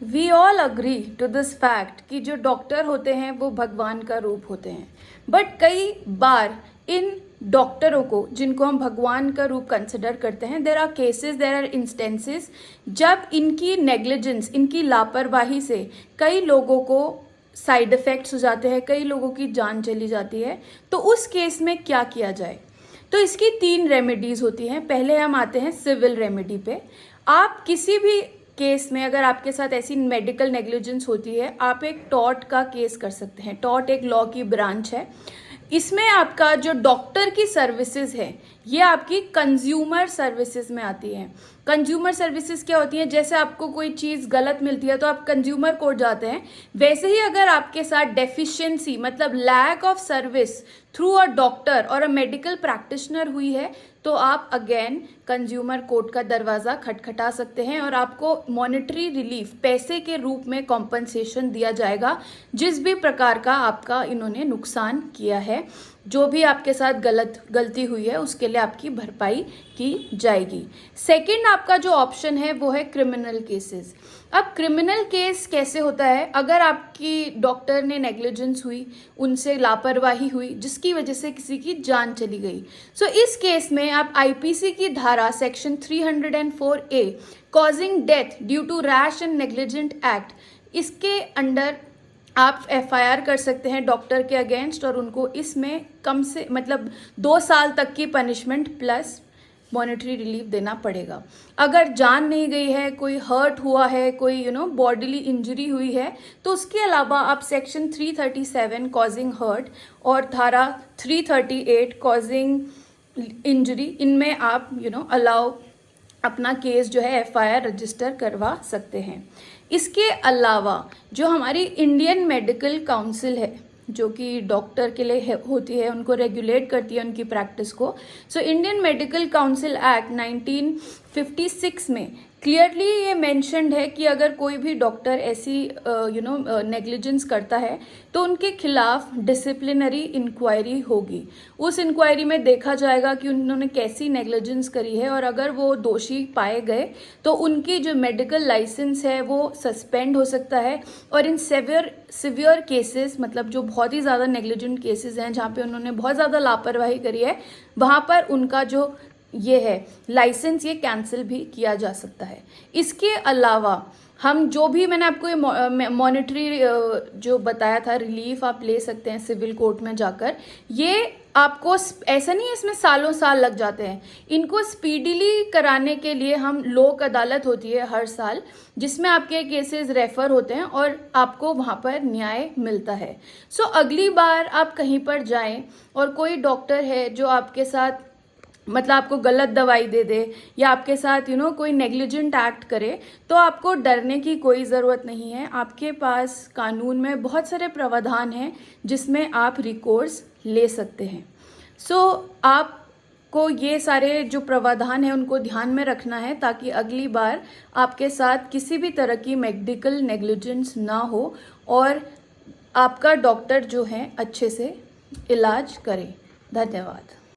We all agree to this fact कि जो doctor होते हैं वो भगवान का रूप होते हैं, बट कई बार इन डॉक्टरों को, जिनको हम भगवान का रूप कंसिडर करते हैं, there are cases, there are instances जब इनकी नेग्लिजेंस, इनकी लापरवाही से कई लोगों को साइड इफ़ेक्ट्स हो जाते हैं, कई लोगों की जान चली जाती है। तो उस केस में क्या किया जाए? तो इसकी 3 रेमेडीज़ होती हैं। पहले हम आते हैं सिविल रेमेडी पे। आप किसी भी केस में अगर आपके साथ ऐसी मेडिकल नेग्लिजेंस होती है, आप एक टॉर्ट का केस कर सकते हैं। टॉर्ट एक लॉ की ब्रांच है। इसमें आपका जो डॉक्टर की सर्विसेज है, ये आपकी कंज्यूमर सर्विसेज में आती है। कंज्यूमर सर्विसेज क्या होती हैं? जैसे आपको कोई चीज़ गलत मिलती है तो आप कंज्यूमर कोर्ट जाते हैं, वैसे ही अगर आपके साथ डेफिशिएंसी मतलब lack of service through a doctor और अ मेडिकल प्रैक्टिशनर हुई है, तो आप अगेन कंज्यूमर कोर्ट का दरवाज़ा खटखटा सकते हैं और आपको मॉनेटरी रिलीफ, पैसे के रूप में कॉम्पनसेशन दिया जाएगा जिस भी प्रकार का आपका इन्होंने नुकसान किया है। जो भी आपके साथ गलती हुई है उसके लिए आपकी भरपाई की जाएगी। सेकंड आपका जो ऑप्शन है वो है क्रिमिनल केसेस। अब क्रिमिनल केस कैसे होता है? अगर आपकी डॉक्टर ने नेग्लिजेंस हुई, उनसे लापरवाही हुई जिसकी वजह से किसी की जान चली गई, सो इस केस में आप आईपीसी की धारा section 304A causing death due to rash and negligent act, इसके अंडर आप एफआईआर कर सकते हैं डॉक्टर के अगेंस्ट और उनको इसमें कम से मतलब 2 साल तक की पनिशमेंट प्लस मॉनेटरी रिलीफ देना पड़ेगा। अगर जान नहीं गई है, कोई हर्ट हुआ है, कोई बॉडीली इंजरी हुई है, तो उसके अलावा आप सेक्शन 337 कॉजिंग हर्ट और धारा 338 कॉजिंग इंजरी, इनमें आप अलाउ अपना केस जो है एफआईआर रजिस्टर करवा सकते हैं। इसके अलावा जो हमारी इंडियन मेडिकल काउंसिल है, जो कि डॉक्टर के लिए होती है, उनको रेगुलेट करती है उनकी प्रैक्टिस को, so Indian medical council act 1956 में क्लियरली ये मेंशन्ड है कि अगर कोई भी डॉक्टर ऐसी नेग्लिजेंस करता है तो उनके खिलाफ डिसिप्लिनरी इंक्वायरी होगी। उस इंक्वायरी में देखा जाएगा कि उन्होंने कैसी नेग्लिजेंस करी है और अगर वो दोषी पाए गए तो उनकी जो मेडिकल लाइसेंस है वो सस्पेंड हो सकता है। और इन सिवियर केसेस, मतलब जो बहुत ही ज़्यादा नेग्लिजेंट केसेस हैं जहाँ पे उन्होंने बहुत ज़्यादा लापरवाही करी है, वहाँ पर उनका जो ये है लाइसेंस, ये कैंसिल भी किया जा सकता है। इसके अलावा हम जो भी मैंने आपको ये मॉनेटरी जो बताया था रिलीफ आप ले सकते हैं सिविल कोर्ट में जाकर। ये आपको ऐसा नहीं है इसमें सालों साल लग जाते हैं, इनको स्पीडीली कराने के लिए हम लोक अदालत होती है हर साल, जिसमें आपके केसेस रेफर होते हैं और आपको वहाँ पर न्याय मिलता है। सो अगली बार आप कहीं पर जाएं और कोई डॉक्टर है जो आपके साथ मतलब आपको गलत दवाई दे दे या आपके साथ कोई नेग्लिजेंट एक्ट करे, तो आपको डरने की कोई ज़रूरत नहीं है। आपके पास कानून में बहुत सारे प्रावधान हैं जिसमें आप रिकोर्स ले सकते हैं। सो आपको ये सारे जो प्रावधान हैं उनको ध्यान में रखना है ताकि अगली बार आपके साथ किसी भी तरह की मेडिकल नेग्लिजेंस ना हो और आपका डॉक्टर जो है अच्छे से इलाज करे। धन्यवाद।